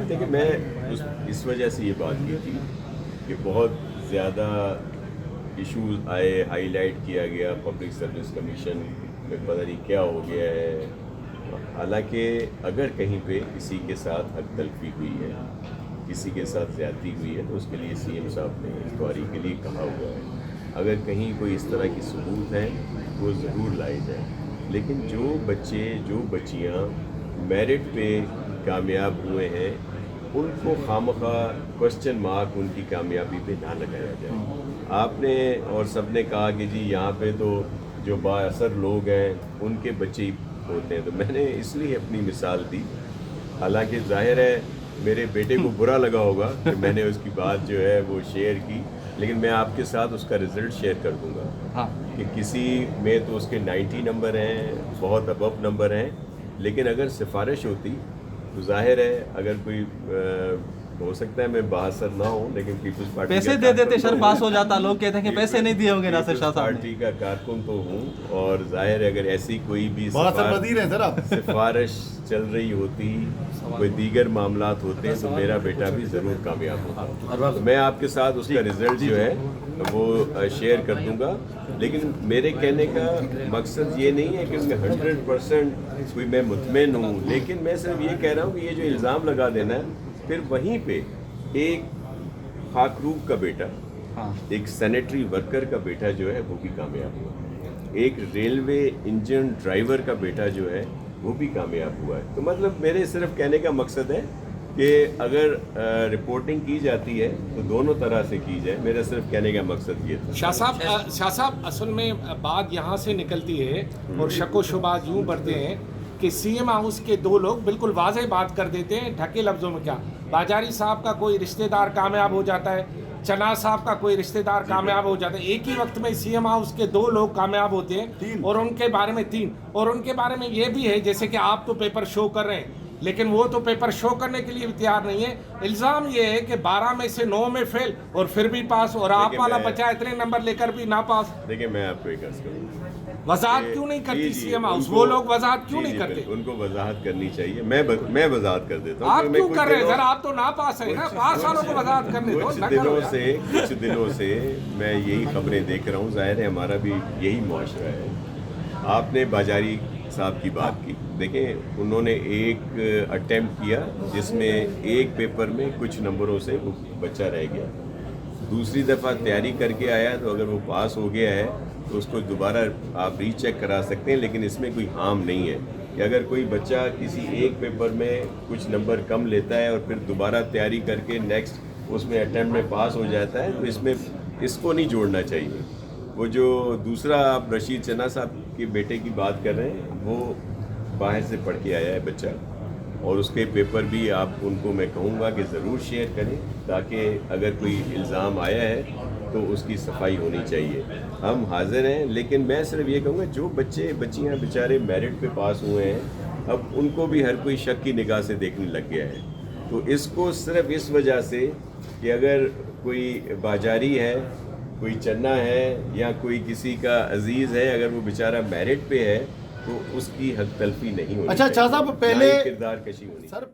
دیکھیں میں اس وجہ سے یہ بات کی تھی کہ بہت زیادہ ایشوز آئے، ہائی لائٹ کیا گیا پبلک سروس کمیشن میں، پتہ نہیں کیا ہو گیا ہے. حالانکہ اگر کہیں پہ کسی کے ساتھ حق تلفی ہوئی ہے، کسی کے ساتھ زیادتی ہوئی ہے، تو اس کے لیے سی ایم صاحب نے انکوائری کے لیے کہا ہوا ہے. اگر کہیں کوئی اس طرح کی ثبوت ہے وہ ضرور لائی جائے. لیکن جو بچے جو بچیاں میرٹ پہ کامیاب ہوئے ہیں ان کو خواہ کوشچن مارک ان کی کامیابی پہ نہ لگایا جائے. آپ نے اور سب نے کہا کہ جی یہاں پہ تو جو با اثر لوگ ہیں ان کے بچے ہی ہوتے ہیں، تو میں نے اس لیے اپنی مثال دی. حالانکہ ظاہر ہے میرے بیٹے کو برا لگا ہوگا کہ میں نے اس کی بات جو ہے وہ شیئر کی، لیکن میں آپ کے ساتھ اس کا رزلٹ شیئر کر دوں گا کہ کسی میں تو اس کے 90 نمبر ہیں، بہت ابو نمبر ہیں. لیکن اگر سفارش ہوتی تو ظاہر ہے اگر کوئی ہو سکتا ہے میں بااثر نہ ہوں، لیکن پیپلز پارٹی پیسے دے دیتے سر، پاس ہو جاتا. لوگ کہتے ہیں کہ پیسے نہیں دیے ہوں گے ناصر شاہ صاحب پارٹی کا کارکن تو ہوں، اور ظاہر ہے اگر ایسی کوئی بھی سفارش چل رہی ہوتی، کوئی دیگر معاملات ہوتے ہیں تو میرا بیٹا بھی ضرور کامیاب ہوتا. میں آپ کے ساتھ اس کا رزلٹ جو ہے وہ شیئر کر دوں گا. لیکن میرے کہنے کا مقصد یہ نہیں ہے کہ 100% کوئی میں مطمئن ہوں، لیکن میں صرف یہ کہہ رہا ہوں کہ یہ جو الزام لگا دینا ہے، پھر وہیں پہ ایک خاکروب کا بیٹا، ایک سینیٹری ورکر کا بیٹا جو ہے وہ بھی کامیاب ہوا، ایک ریلوے انجن ڈرائیور کا بیٹا جو ہے وہ بھی کامیاب ہوا ہے. تو مطلب میرے صرف کہنے کا مقصد ہے کہ اگر رپورٹنگ کی جاتی ہے تو دونوں طرح سے کی جائے. میرا صرف کہنے کا مقصد یہ تھا. شاہ صاحب اصل میں بات یہاں سے نکلتی ہے اور شک و شبہات یوں بڑھتے ہیں کہ سی ایم ہاؤس کے دو لوگ بالکل واضح بات کر دیتے ہیں ڈھکے لفظوں میں. کیا باجاری صاحب کا کوئی رشتہ دار کامیاب ہو جاتا ہے، چنا صاحب کا کوئی رشتہ دار کامیاب ہو جاتا ہے، ایک ہی وقت میں سی ایم ہاؤس کے دو لوگ کامیاب ہوتے ہیں، اور ان کے بارے میں اور ان کے بارے میں یہ بھی ہے جیسے کہ آپ تو پیپر شو کر رہے ہیں لیکن وہ تو پیپر شو کرنے کے لیے بھی تیار نہیں ہے. الزام یہ ہے کہ 12 میں سے 9 میں فیل اور پھر بھی پاس، اور آپ والا بچہ اتنے نمبر لے کر بھی نہ پاس. دیکھیں میں آپ کو ایک عرض کروں، وضاحت کیوں نہیں کرتی سی ایم ہاؤس؟ وہ لوگ وضاحت کیوں نہیں کرتے؟ ان کو وضاحت کرنی چاہیے. میں وضاحت کر دیتا ہوں. آپ کیوں کر رہے ہیں سر؟ آپ تو نہ پاس ہیں نا، پاس والوں کو وضاحت کرنے دو. کچھ دنوں سے میں یہی خبریں دیکھ رہا ہوں. ظاہر ہے ہمارا بھی یہی معاشرہ ہے. آپ نے باجاری صاحب کی بات کی، دیکھیں انہوں نے ایک اٹیمپٹ کیا جس میں ایک پیپر میں کچھ نمبروں سے وہ بچہ رہ گیا. دوسری دفعہ تیاری کر کے آیا تو اگر وہ پاس ہو گیا ہے تو اس کو دوبارہ آپ ری چیک کرا سکتے ہیں. لیکن اس میں کوئی ہارم نہیں ہے کہ اگر کوئی بچہ کسی ایک پیپر میں کچھ نمبر کم لیتا ہے اور پھر دوبارہ تیاری کر کے نیکسٹ اس میں اٹیمپٹ میں پاس ہو جاتا ہے تو اس میں اس کو نہیں جوڑنا چاہیے. وہ جو دوسرا آپ رشید چنا صاحب کے بیٹے کی بات کر رہے ہیں وہ باہر سے پڑھ کے آیا ہے بچہ، اور اس کے پیپر بھی آپ ان کو میں کہوں گا کہ ضرور شیئر کریں تاکہ اگر کوئی الزام آیا ہے تو اس کی صفائی ہونی چاہیے. ہم حاضر ہیں، لیکن میں صرف یہ کہوں گا جو بچیاں بیچارے میرٹ پہ پاس ہوئے ہیں اب ان کو بھی ہر کوئی شک کی نگاہ سے دیکھنے لگ گیا ہے. تو اس کو صرف اس وجہ سے کہ اگر کوئی باجاری ہے، کوئی چنا ہے یا کوئی کسی کا عزیز ہے، اگر وہ بیچارہ میرٹ پہ ہے تو اس کی حق تلفی نہیں ہونی چاہیے، اچھا صاحب پہلے کردار کشی ہونی چاہیے.